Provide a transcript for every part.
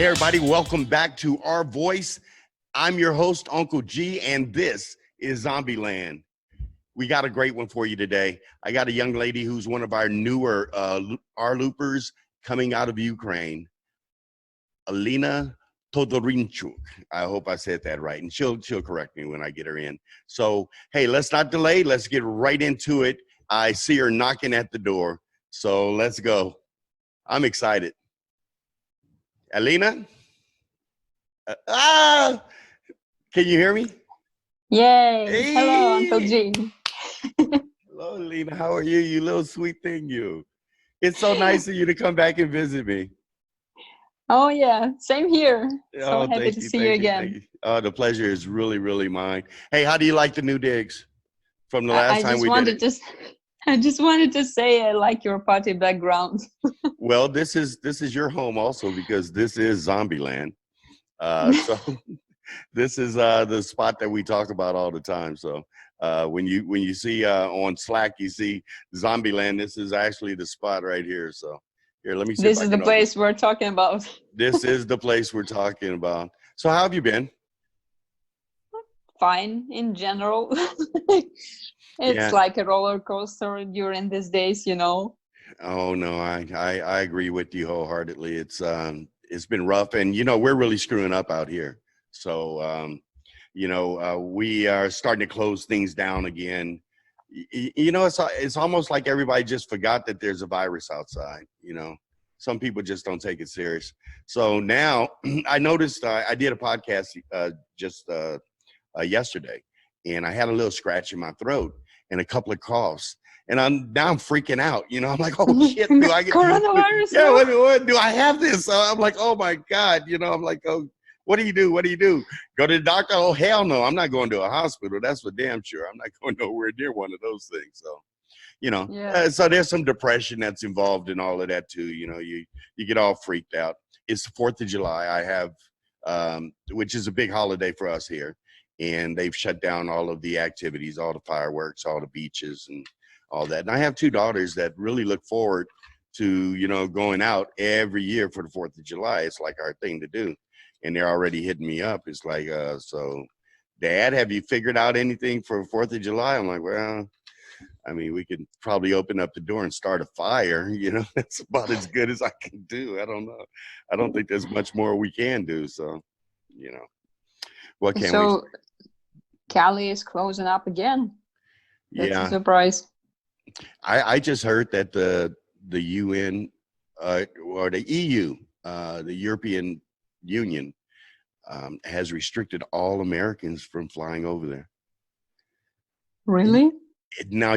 Hey, everybody, welcome back to rVoice. I'm your host, Uncle G, and this is Zombieland. We got a great one for you today. I got a young lady who's one of our newer rLoopers coming out of Ukraine, Alina Toderenchuk. I hope I said that right, and she'll correct me when I get her in. So, hey, let's not delay. Let's get right into it. I see her knocking at the door, so let's go. I'm excited. Alina? Can you hear me? Yay! Hey. Hello, Uncle G. Hello, Alina. How are you? You little sweet thing, you. It's so nice of you to come back and visit me. Oh yeah, same here. So Oh, happy to see you again. Oh, the pleasure is really, really mine. Hey, how do you like the new digs from the I last time just we wanted did it? I just wanted to say I like your party background. Well, this is your home also because this is Zombieland. So this is the spot that we talk about all the time. So when you see on Slack, you see Zombieland. This is actually the spot right here. So here, let me see if This I is the can open. place we're talking about. This is the place we're talking about. So how have you been? Fine in general. It's Yeah. like a roller coaster during these days, you know. Oh no, I agree with you wholeheartedly. It's been rough, and we're really screwing up out here. So we are starting to close things down again. It's almost like everybody just forgot that there's a virus outside. Some people just don't take it serious. So now I noticed I did a podcast just yesterday, and I had a little scratch in my throat and a couple of coughs. And I'm freaking out. I'm like, oh shit, do I get coronavirus? Yeah, what do I have this? So I'm like, oh my God, I'm like, oh, what do you do? What do you do? Go to the doctor? Oh hell no, I'm not going to a hospital. That's for damn sure. I'm not going nowhere near one of those things. So, Yeah. so there's some depression that's involved in all of that too. You get all freaked out. It's the 4th of July. I have, which is a big holiday for us here. And they've shut down all of the activities, all the fireworks, all the beaches and all that. And I have 2 daughters that really look forward to, going out every year for the 4th of July. It's like our thing to do. And they're already hitting me up. It's like, so Dad, have you figured out anything for 4th of July? I'm like, well, I mean, we could probably open up the door and start a fire. That's about as good as I can do. I don't know. I don't think there's much more we can do. So, what can we? So Cali is closing up again. That's a surprise. I just heard that the UN or the EU, the European Union, has restricted all Americans from flying over there. Really? Now,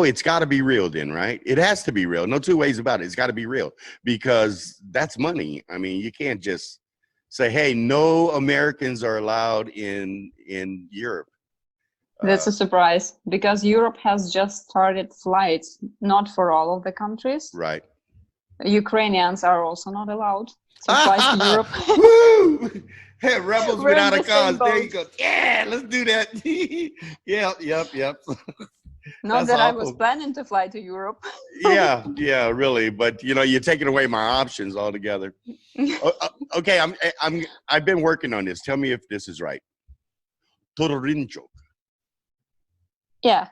it's got to be real then, right? It has to be real. No two ways about it. It's got to be real because that's money. I mean, you can't just say, hey, no Americans are allowed in Europe. That's a surprise because Europe has just started flights, not for all of the countries. Right. Ukrainians are also not allowed to fly to Europe. Woo! Hey, rebels We're without in a the same cause. There boat. you go. Yeah, let's do that. Yep. Not That's that I awful. was planning to fly to Europe. Yeah, really. But you're taking away my options altogether. Okay, I've been working on this. Tell me if this is right. Toderenchuk. Yeah.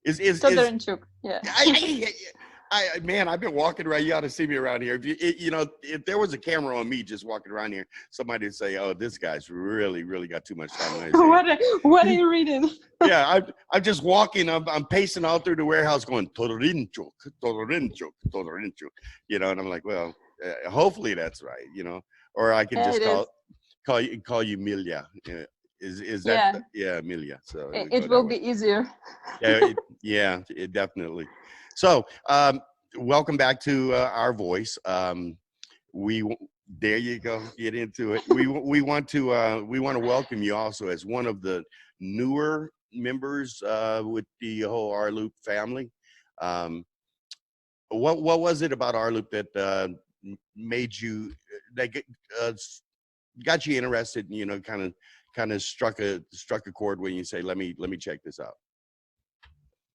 Is Toderenchuk. Yeah. Man, I've been walking around. You ought to see me around here. If there was a camera on me just walking around here, somebody would say, "Oh, this guy's really, really got too much time on his hands." What are you reading? Yeah, I'm just walking. I'm pacing all through the warehouse, going Toderenchuk, and I'm like, well, hopefully that's right, or I can just call you Milya. Is that Milya? So it will be easier. It definitely. So, welcome back to rVoice. There you go. Get into it. We want to welcome you also as one of the newer members with the whole rLoop family. What was it about rLoop that made you got you interested? Kind of struck a chord when you say, let me check this out.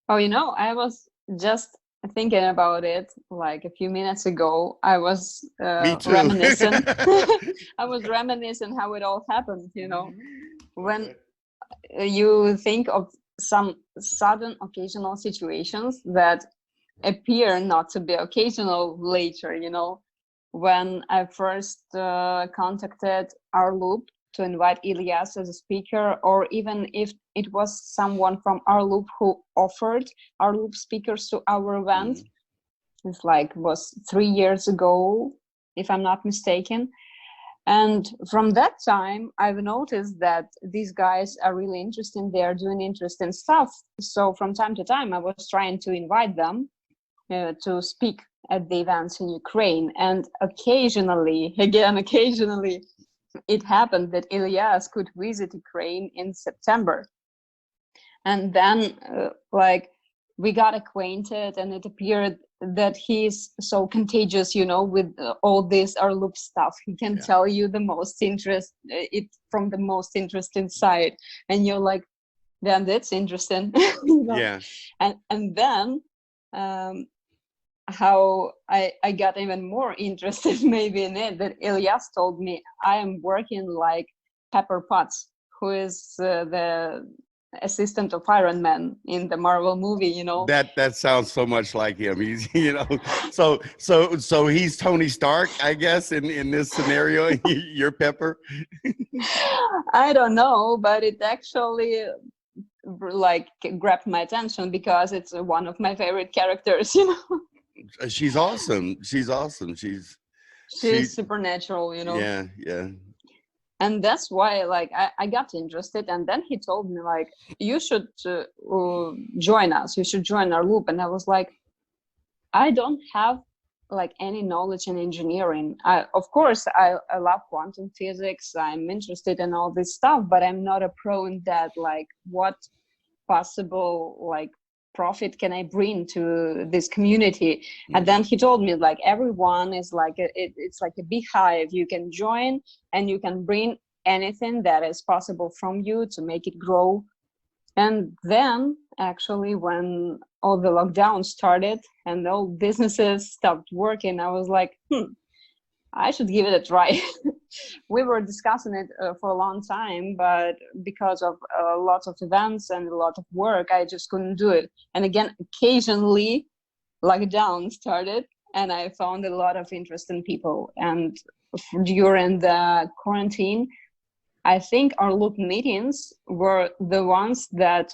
Oh, I was just thinking about it like a few minutes ago. I was Me too. reminiscing. I was reminiscing how it all happened, when you think of some sudden occasional situations that appear not to be occasional later, when I first contacted rLoop to invite Ilyas as a speaker, or even if it was someone from rLoop who offered rLoop speakers to our event. It's was 3 years ago, if I'm not mistaken. And from that time, I've noticed that these guys are really interesting. They are doing interesting stuff. So from time to time, I was trying to invite them to speak at the events in Ukraine. And occasionally, it happened that Ilyas could visit Ukraine in September. And then we got acquainted, and it appeared that he's so contagious, with all this rLoop stuff. He can tell you the most from the most interesting side. And you're like, damn, that's interesting. Yeah. And then how I got even more interested maybe in it, that Ilyas told me, I am working like Pepper Potts, who is the assistant of Iron Man in the Marvel movie, That sounds so much like him. He's, so he's Tony Stark, I guess, in this scenario. You're Pepper. I don't know, but it actually grabbed my attention because it's one of my favorite characters, She's awesome. She's supernatural, Yeah. And that's why I got interested. And then he told me you should join us, you should join rLoop. And I was like, I don't have any knowledge in engineering. Of course I love quantum physics, I'm interested in all this stuff, but I'm not a pro in that. What possible profit can I bring to this community? And then he told me everyone is it's like a beehive. You can join and you can bring anything that is possible from you to make it grow. And then actually when all the lockdowns started and all businesses stopped working, I was like, I should give it a try. We were discussing it for a long time, but because of lots of events and a lot of work, I just couldn't do it. And again, occasionally lockdown started and I found a lot of interesting people. And during the quarantine, I think rLoop meetings were the ones that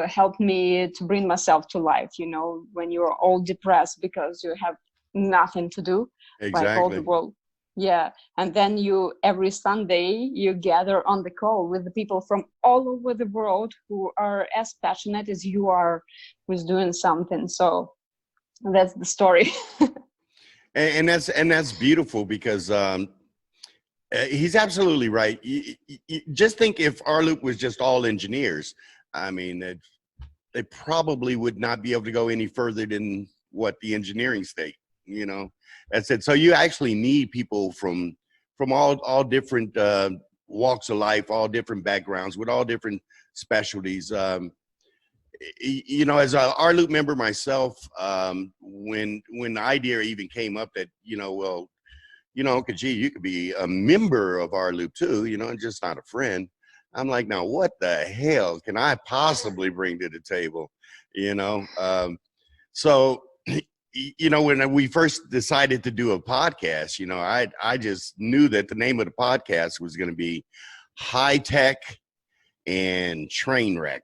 helped me to bring myself to life, when you're all depressed because you have nothing to do. Exactly. All the world. Yeah. And then every Sunday you gather on the call with the people from all over the world who are as passionate as you are with doing something. So that's the story. and that's beautiful because he's absolutely right. You just think if rLoop was just all engineers, I mean, they probably would not be able to go any further than what the engineering state, That's it. So you actually need people from all different walks of life, all different backgrounds, with all different specialties. As a rLoop member myself, when the idea even came up that gee, you could be a member of rLoop too, and just not a friend. I'm like, now what the hell can I possibly bring to the table? So when we first decided to do a podcast, I just knew that the name of the podcast was going to be High Tech and Train Wreck,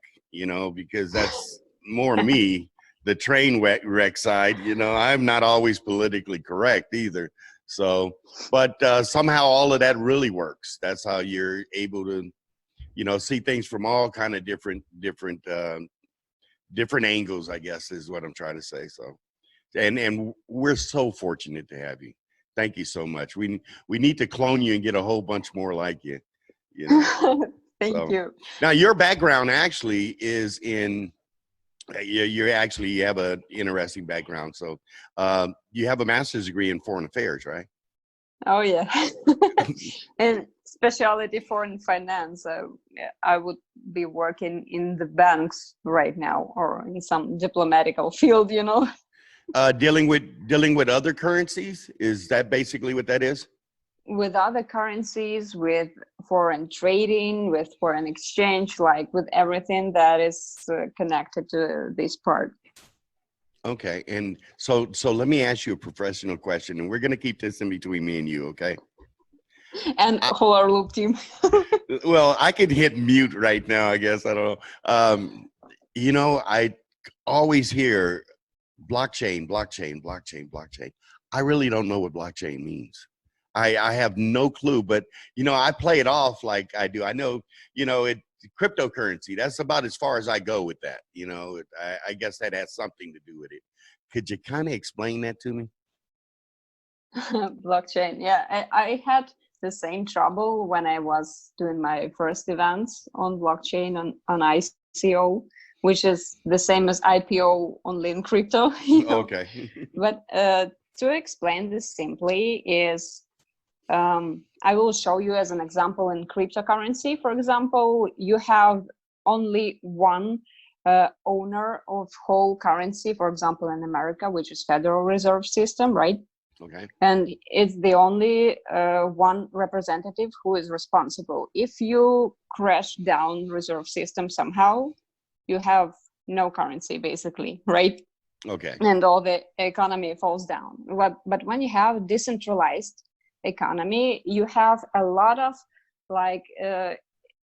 because that's more me, the train wreck side. I'm not always politically correct either. So, but somehow all of that really works. That's how you're able to, see things from all kind of different angles, I guess is what I'm trying to say. So. And we're so fortunate to have you. Thank you so much. We need to clone you and get a whole bunch more like you. Thank you. Now your background actually is in. You have an interesting background. So you have a master's degree in foreign affairs, right? Oh yeah, and specialty foreign finance. I would be working in the banks right now or in some diplomatical field, Dealing with other currencies, is that basically what that is? With other currencies, with foreign trading, with foreign exchange, like with everything that is connected to this part. Okay, and so let me ask you a professional question, and we're going to keep this in between me and you, okay? And whole rLoop team. Well, I could hit mute right now, I guess. I don't know. You know, I always hear blockchain, blockchain, blockchain, blockchain. I really don't know what blockchain means. I have no clue, but you know, I play it off like I do. I know, you know, cryptocurrency. That's about as far as I go with that. You know, I guess that has something to do with it. Could you kind of explain that to me? Blockchain. Yeah, I had the same trouble when I was doing my first events on blockchain on ICO, which is the same as IPO only in crypto. You know? Okay. But to explain this simply is, I will show you as an example in cryptocurrency. For example, you have only one owner of whole currency, for example, in America, which is Federal Reserve System, right? Okay. And it's the only one representative who is responsible. If you crash down reserve system somehow, you have no currency basically, right? Okay. And all the economy falls down. But when you have decentralized economy, you have a lot of like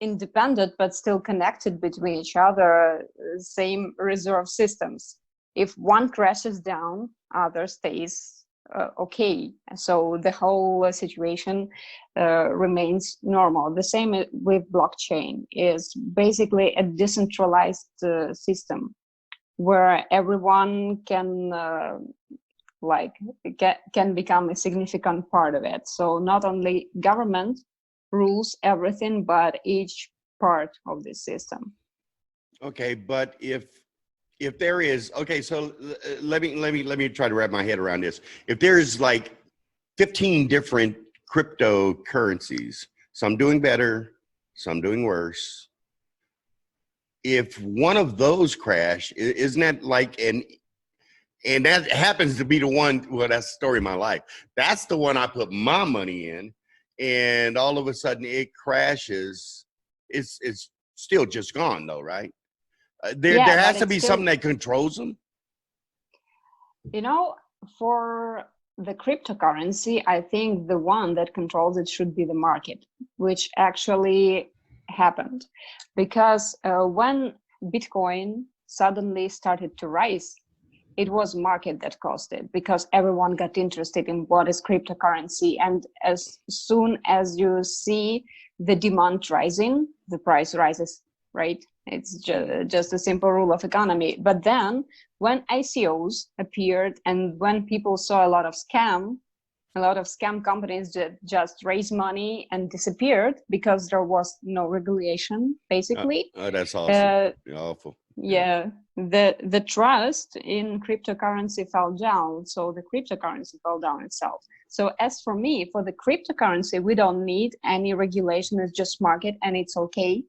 independent but still connected between each other, same reserve systems. If one crashes down, other stays okay. So the whole situation remains normal. The same with blockchain, is basically a decentralized system where everyone can can become a significant part of it. So not only government rules everything, but each part of the system. Okay, but if there is, okay, so let me try to wrap my head around this. If there's like 15 different cryptocurrencies, some doing better, some doing worse. If one of those crash, isn't that like and that happens to be the one, well, that's the story of my life. That's the one I put my money in, and all of a sudden it crashes. It's still just gone though, right? There has to be something that controls them. You know, for the cryptocurrency, I think the one that controls it should be the market, which actually happened. Because when Bitcoin suddenly started to rise, it was market that caused it, because everyone got interested in what is cryptocurrency. And as soon as you see the demand rising, the price rises, right? It's just a simple rule of economy. But then when ICOs appeared and when people saw a lot of scam companies that just raised money and disappeared because there was no regulation, basically. Oh, that's awesome. Awful. Yeah, the trust in cryptocurrency fell down, so the cryptocurrency fell down itself. So as for me, for the cryptocurrency, we don't need any regulation. It's just market, and it's okay.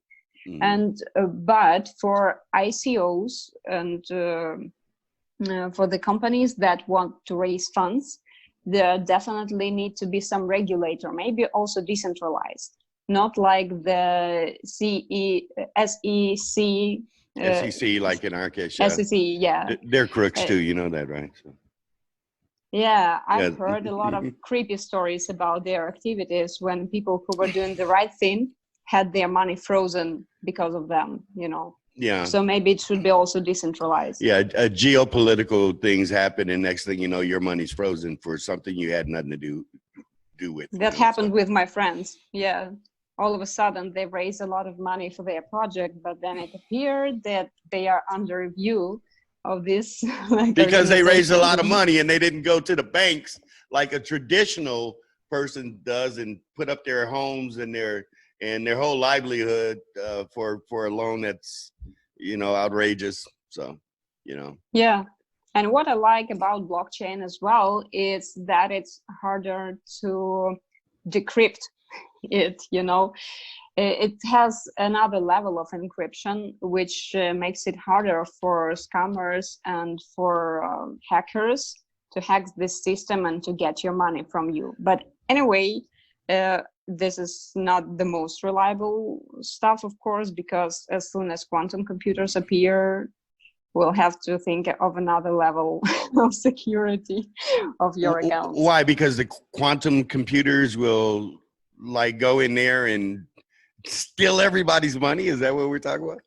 Mm-hmm. And but for ICOs and for the companies that want to raise funds, there definitely need to be some regulator, maybe also decentralized, not like the SEC. SEC, like in our case, yeah. SEC, yeah. They're crooks too, you know that, right? So. Yeah, I've heard a lot of creepy stories about their activities when people who were doing the right thing had their money frozen because of them, you know. Yeah. So maybe it should be also decentralized. Yeah, geopolitical things happen, and next thing you know, your money's frozen for something you had nothing to do with. That happened with my friends. Yeah. All of a sudden, they raised a lot of money for their project, but then it appeared that they are under review of this. Because they raised a lot of money and they didn't go to the banks like a traditional person does and put up their homes and their whole livelihood for a loan that's, you know, outrageous. So, you know. Yeah. And what I like about blockchain as well is that it's harder to decrypt it, you know. it has another level of encryption, which makes it harder for scammers and for hackers to hack this system and to get your money from you. But anyway, this is not the most reliable stuff, of course, because as soon as quantum computers appear, we'll have to think of another level of security of your accounts. Why? Because the quantum computers will like go in there and steal everybody's money? Is that what we're talking about?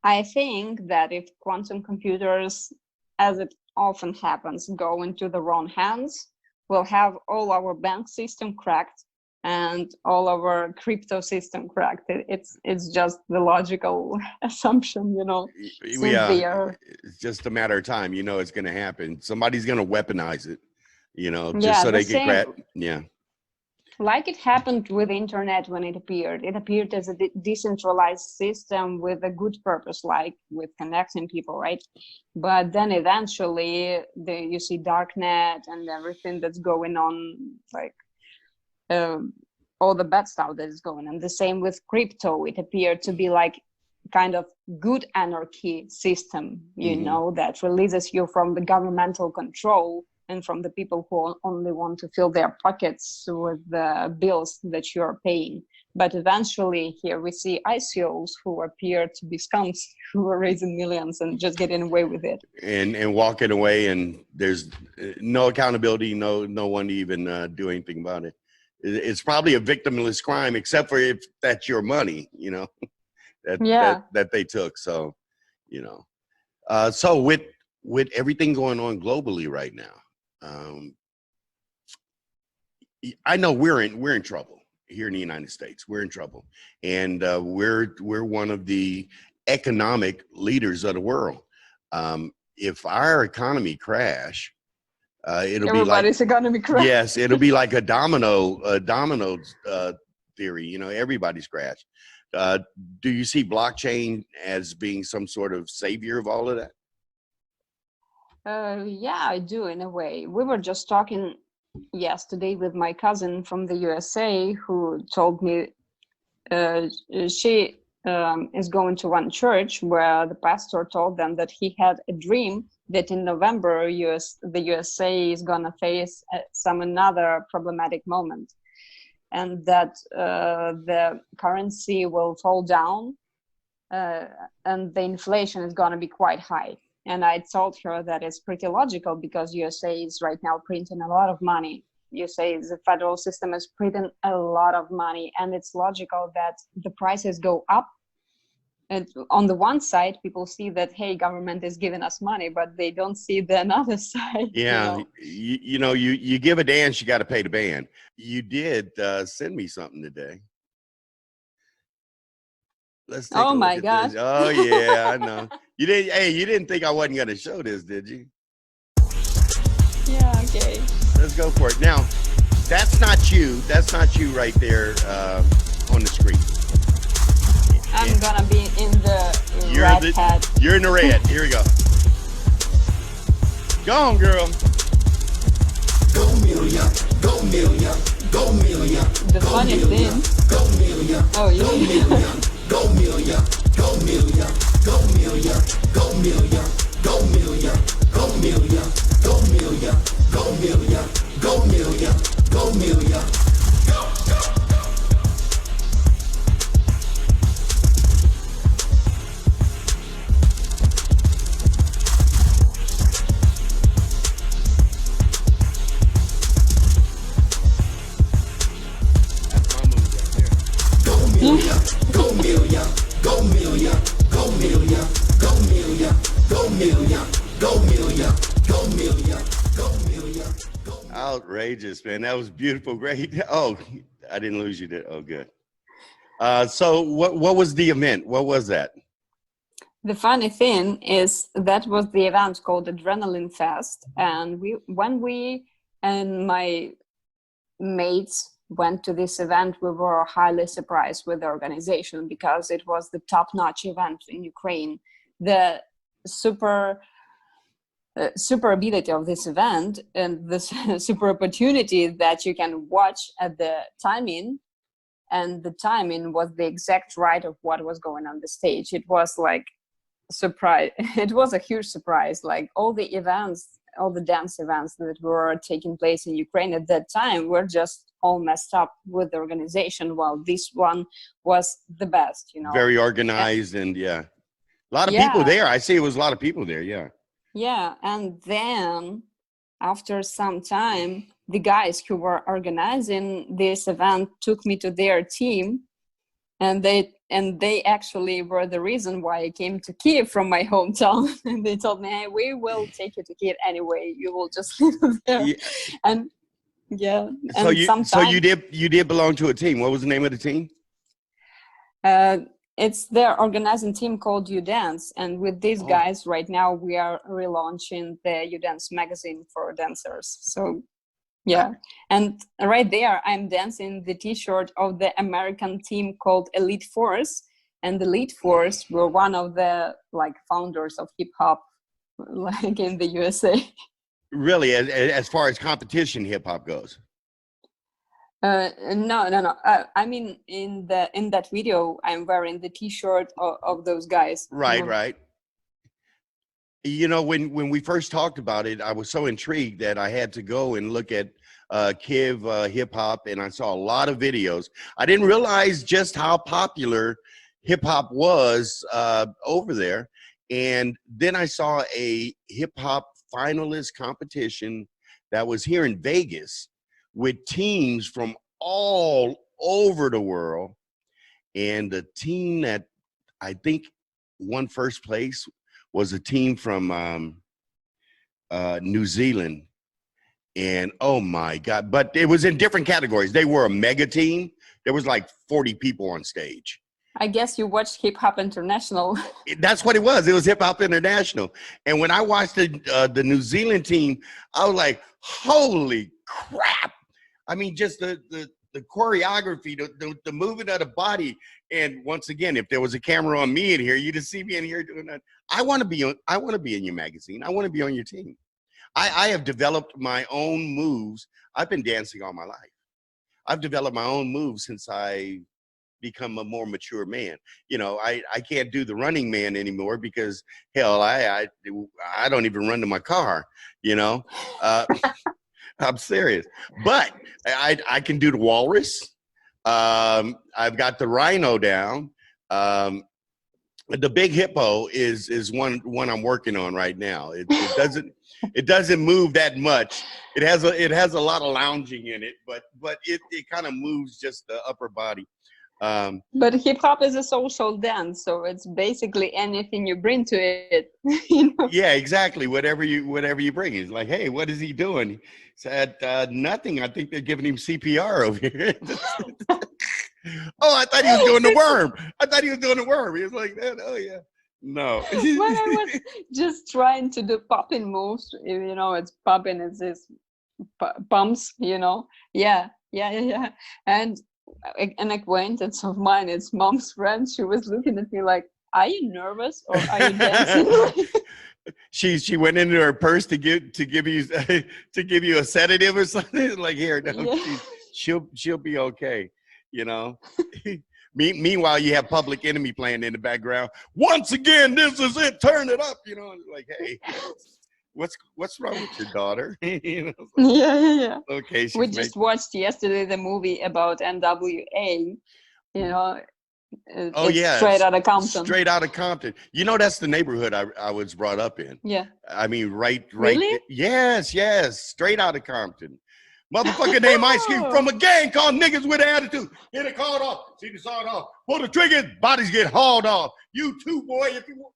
I think that if quantum computers, as it often happens, go into the wrong hands, we'll have all our bank system cracked and all our crypto system cracked. It's just the logical assumption, you know. Yeah, it's just a matter of time. You know, it's going to happen. Somebody's going to weaponize it, you know, just so they can grab. Yeah. Like it happened with internet when it appeared. It appeared as a decentralized system with a good purpose, like with connecting people, right? But then eventually you see darknet and everything that's going on, like all the bad stuff that is going on. The same with crypto. It appeared to be like kind of good anarchy system, you know, that releases you from the governmental control and from the people who only want to fill their pockets with the bills that you're paying. But eventually here we see ICOs who appear to be scums who are raising millions and just getting away with it. And walking away, and there's no accountability, no one to even do anything about it. It's probably a victimless crime, except for if that's your money, you know, that they took. So, you know, so with everything going on globally right now, I know we're in trouble here in the United States. We're in trouble, and we're one of the economic leaders of the world. If our economy crash, it'll everybody's economy crash. Yes, it'll be like a domino theory. You know, everybody's crash. Do you see blockchain as being some sort of savior of all of that? Yeah, I do in a way. We were just talking yesterday with my cousin from the USA who told me she is going to one church where the pastor told them that he had a dream that in November the USA is going to face another problematic moment, and that the currency will fall down and the inflation is going to be quite high. And I told her that it's pretty logical because USA is right now printing a lot of money. USA, the federal system is printing a lot of money, and it's logical that the prices go up. And on the one side, people see that, hey, government is giving us money, but they don't see the another side. Yeah, you give a dance, you got to pay the band. You did send me something today. Let's take a look my at God. this. Oh yeah, I know. You didn't think I wasn't going to show this, did you? Yeah, okay. Let's go for it. Now, that's not you. That's not you right there on the screen. I'm going to be in the red hat. You're in the red. Here we go. Go on, girl. Go Milya, go Milya, go Milya. The funny thing. Go Milya. Oh, you Milya. Go Milya, go Milya, go Milya, go Milya, go Milya, go Milya, go Milya, go Milya, go Milya, go Milya, go. Go Milya, go Milya, go Milya, go Milya, go Milya, go Milya, go Milya, go Milya, go Milya. Outrageous, man. That was beautiful. Great. Oh, I didn't lose you. Oh, good. So what was the event? What was that? The funny thing is that was the event called Adrenaline Fest. And when we and my mates went to this event, we were highly surprised with the organization because it was the top-notch event in Ukraine. The super ability of this event and this super opportunity that you can watch at the timing and the timing was the exact right of what was going on the stage. It was like surprise. It was a huge surprise. Like all the events, all the dance events that were taking place in Ukraine at that time were just all messed up with the organization, while this one was the best, you know. Very organized, and yeah, a lot of Yeah. people there. I see it was a lot of people there. Yeah. Yeah, and then after some time, the guys who were organizing this event took me to their team, and they actually were the reason why I came to Kiev from my hometown. And they told me, "Hey, we will take you to Kiev anyway. You will just live there." Yeah. And yeah, So and you did belong to a team. What was the name of the team? It's their organizing team called You Dance, and with these Oh. guys right now we are relaunching the You Dance magazine for dancers. So yeah, and right there I'm dancing the t-shirt of the American team called Elite Force, and the Elite Force were one of the like founders of hip hop like in the USA. Really, as far as competition hip hop goes. No. I mean, in that video, I'm wearing the T-shirt of those guys. Right, You know? right. You know, when we first talked about it, I was so intrigued that I had to go and look at Kiev hip hop, and I saw a lot of videos. I didn't realize just how popular hip hop was over there. And then I saw a hip hop finalist competition that was here in Vegas with teams from all over the world. And the team that I think won first place was a team from New Zealand. And oh my God, but it was in different categories. They were a mega team. There was like 40 people on stage. I guess you watched Hip Hop International. That's what it was. It was Hip Hop International. And when I watched the New Zealand team, I was like, holy crap. I mean, just the choreography, the movement of the body. And once again, if there was a camera on me in here, you'd see me in here doing that. I want to be in your magazine. I want to be on your team. I have developed my own moves. I've been dancing all my life. I've developed my own moves since I become a more mature man. You know, I can't do the running man anymore because hell, I don't even run to my car, you know. I'm serious, but I can do the walrus. I've got the rhino down. The big hippo is one I'm working on right now. It doesn't move that much. It has a lot of lounging in it, but it kind of moves just the upper body. But hip hop is a social dance, so it's basically anything you bring to it. You know? Yeah, exactly. Whatever you bring. It's like, hey, what is he doing? He said nothing. I think they're giving him CPR over here. Oh, I thought he was doing the worm. He was like that. Oh yeah. No. When I was just trying to do popping moves, you know, it's popping, it's this pumps, you know. Yeah. And an acquaintance of mine, it's mom's friend, she was looking at me like, are you nervous or are you dancing? She went into her purse to give you a sedative or something. Like, here, no, Yeah. she'll be okay, you know. Meanwhile, you have Public Enemy playing in the background. Once again, this is it. Turn it up, you know. Like, hey, what's wrong with your daughter? You know, Yeah. okay. We just watched yesterday the movie about NWA, you know. Oh yeah, Straight out of Compton. Straight out of Compton. You know, that's the neighborhood I was brought up in. Yeah. I mean, right. Really? Yes. Straight out of Compton. Motherfucker named Ice Cube from a gang called Niggas with Attitude. Hit it, called off. See the sawed off. Pull the trigger, bodies get hauled off. You too, boy, if you want.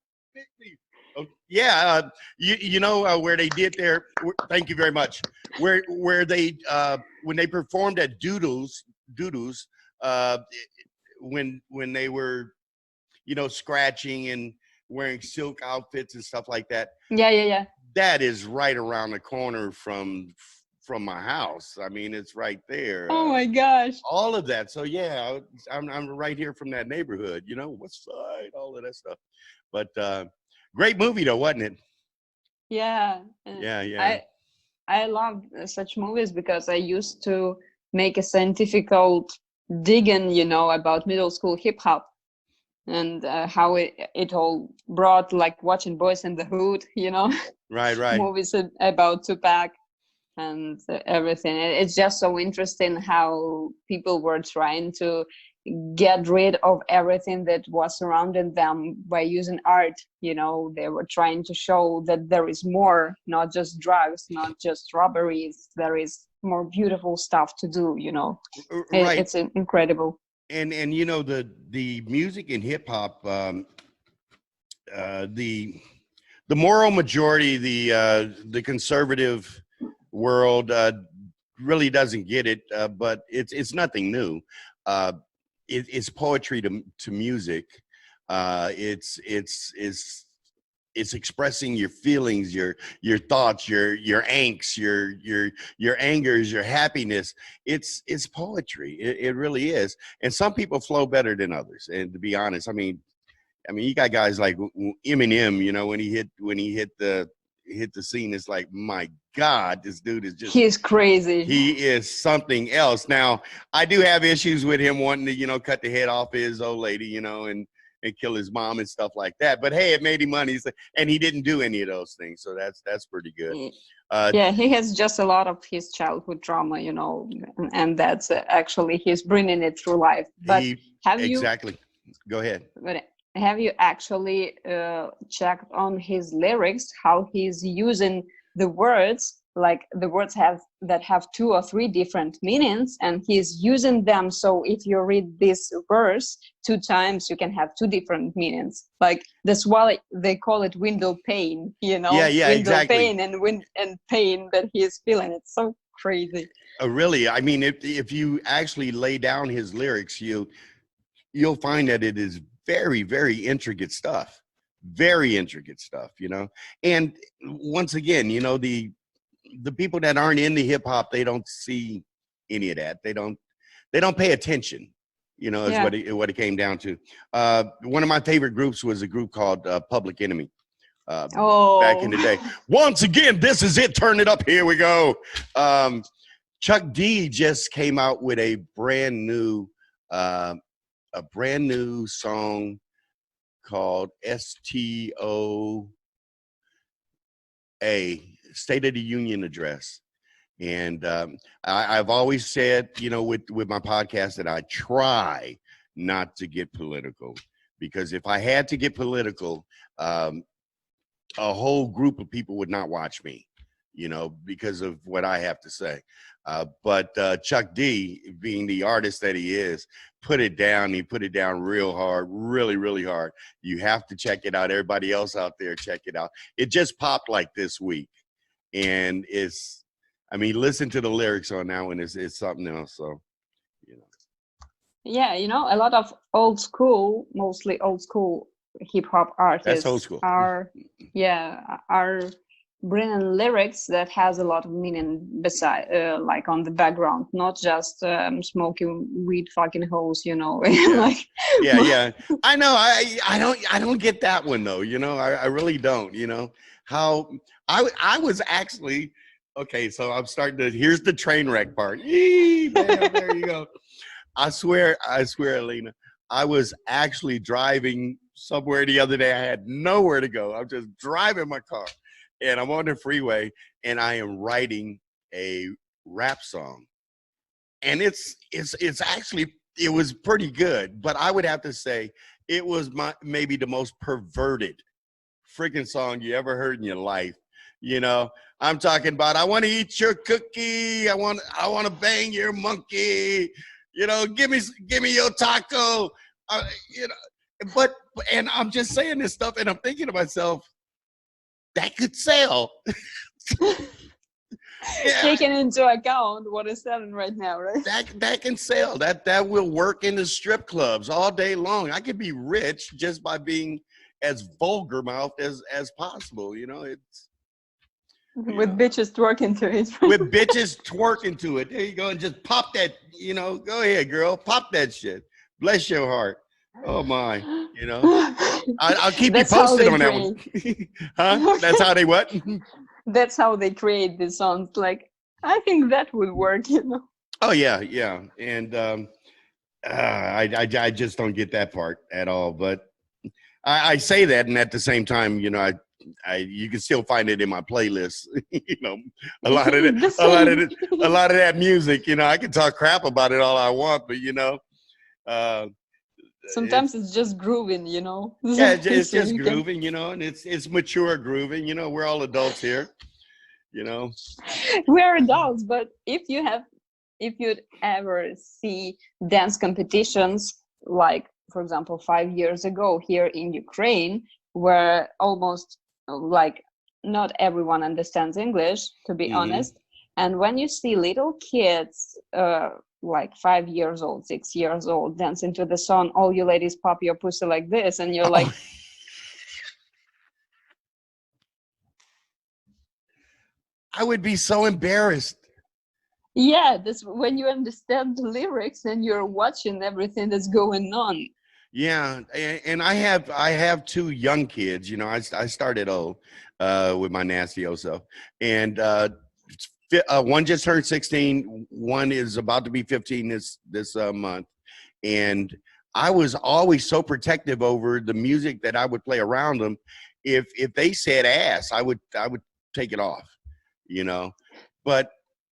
Oh, yeah, you know where they did their. Thank you very much. Where they when they performed at Doodles, when they were, you know, scratching and wearing silk outfits and stuff like that. Yeah. That is right around the corner from my house. I mean, it's right there. Oh my gosh. All of that. So yeah, I'm right here from that neighborhood. You know, West Side, all of that stuff. But great movie though, wasn't it? Yeah. Yeah. I love such movies because I used to make a scientific digging, about middle school hip hop and how it all brought, like watching Boys in the Hood, Right. movies about Tupac and everything. It's just so interesting how people were trying to get rid of everything that was surrounding them by using art. They were trying to show that there is more, not just drugs, not just robberies. There is more beautiful stuff to do. Right. It's incredible. And the music in hip hop, the moral majority, the conservative world really doesn't get it, but it's nothing new. It's poetry to music. It's expressing your feelings, your thoughts, your angst, your angers, your happiness. It's poetry. It really is. And some people flow better than others. And to be honest, I mean, you got guys like Eminem. When he hit the scene, it's like, my God, this dude is just, he's crazy. He is something else. Now, I do have issues with him wanting to, cut the head off his old lady, and kill his mom and stuff like that. But hey, it made him money, and he didn't do any of those things. So that's pretty good. Yeah, he has just a lot of his childhood trauma, and that's actually he's bringing it through life. But exactly. Go ahead. But have you actually checked on his lyrics, how he's using the words, like the words that have 2 or 3 different meanings, and he's using them, so if you read this verse 2 times, you can have 2 different meanings. Like that's why they call it window pane, Yeah, window exactly. pane and pain that he is feeling. It's so crazy. Really, I mean, if you actually lay down his lyrics, you'll find that it is very, very intricate stuff. Very intricate stuff, And once again, the people that aren't into hip hop, they don't see any of that. They don't pay attention, is what it came down to. One of my favorite groups was a group called Public Enemy. Back in the day. Once again, this is it. Turn it up. Here we go. Chuck D just came out with a brand new song called STOA, State of the Union Address. And I've always said, with my podcast, that I try not to get political, because if I had to get political, a whole group of people would not watch me, because of what I have to say. But Chuck D, being the artist that he is, put it down. He put it down real hard, really, really hard. You have to check it out. Everybody else out there, check it out. It just popped like this week. And listen to the lyrics on that one. It's something else. So, Yeah, a lot of mostly old school hip hop artists that's old school. are bringing lyrics that has a lot of meaning beside, like on the background, not just smoking weed, fucking hoes, like. Yeah. I know. I don't get that one though. I really don't. How I was actually okay. So I'm starting to. Here's the train wreck part. Yee, man, there you go. I swear, Alina, I was actually driving somewhere the other day. I had nowhere to go. I'm just driving my car. And I'm on the freeway, and I am writing a rap song, and it's actually, it was pretty good, but I would have to say it was maybe the most perverted freaking song you ever heard in your life. I'm talking about, I want to eat your cookie, I want to bang your monkey, give me your taco, but and I'm just saying this stuff, and I'm thinking to myself, that could sell. Taking into account what is selling right now, right? That can sell. That will work in the strip clubs all day long. I could be rich just by being as vulgar mouthed as possible. It's with bitches twerking to it. With bitches twerking to it. There you go, and just pop that. Go ahead, girl, pop that shit. Bless your heart. Oh my, I'll keep you posted on that one. Huh? That's how they what? That's how they create the songs. Like, I think that would work, Oh yeah. And I just don't get that part at all. But I say that, and at the same time, you know, you can still find it in my playlist. You know, a lot of it, a lot of that music. You know, I can talk crap about it all I want, but you know, sometimes it's just grooving. You know. Yeah, it's just grooving. You know, and it's mature grooving. You know, we're all adults here. You know, we're adults, but if you'd ever see dance competitions, like for example 5 years ago here in Ukraine, where almost like not everyone understands English, to be honest, and when you see little kids like 5 years old, 6 years old dancing to the song "All You Ladies Pop Your Pussy Like This," and you're like, I would be so embarrassed. yeah, this when you understand the lyrics and you're watching everything that's going on. Yeah, and I have two young kids. You know, I started old with my nasty old self, and one just turned 16. One is about to be 15 this month, and I was always so protective over the music that I would play around them. If they said ass, I would take it off. You know, but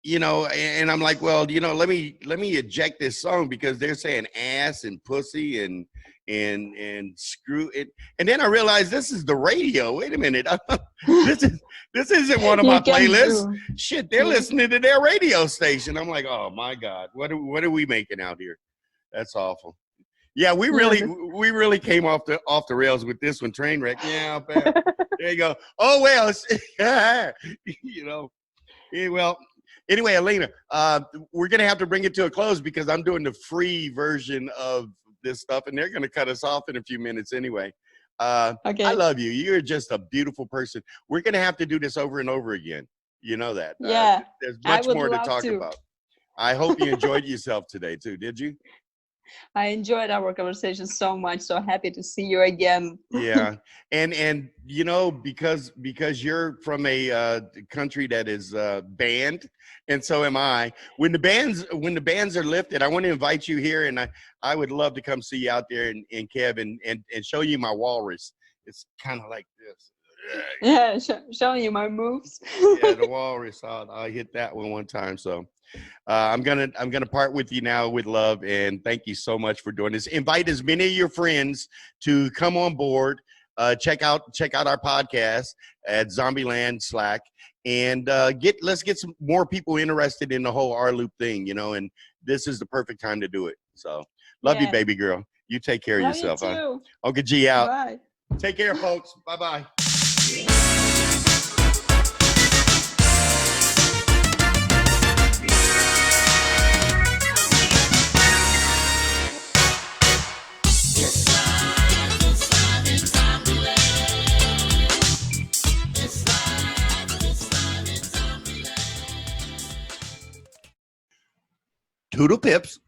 you know, and I'm like, well, you know, let me eject this song because they're saying ass and pussy and screw it. And then I realized this is the radio. Wait a minute. this isn't one of my playlists. Shit, they're listening to their radio station. I'm like, oh my God, what are we making out here? That's awful. Yeah, we really came off the rails with this one. Train wreck. Yeah, there you go. Oh well, you know. Yeah, well, anyway, Alina, we're gonna have to bring it to a close because I'm doing the free version of this stuff, and they're gonna cut us off in a few minutes anyway. Okay. I love you. You're just a beautiful person. We're gonna have to do this over and over again. You know that. Yeah. There's much more to talk about. I hope you enjoyed yourself today too. Did you? I enjoyed our conversation so much. So happy to see you again. Yeah, and you know, because you're from a country that is banned, and so am I. When the bans are lifted, I want to invite you here, and I would love to come see you out there in Kevin and show you my walrus. It's kind of like this. Yeah, showing you my moves. Yeah, the walrus. I hit that one time. So. I'm gonna part with you now with love, and thank you so much for doing this. Invite as many of your friends to come on board. Check out our podcast at Zombieland Slack, and let's get some more people interested in the whole rLoop thing, you know. And this is the perfect time to do it. So love you, baby girl. You take care of yourself. You too. Uncle G out. Bye. Take care, folks. Bye bye. Toodle pips.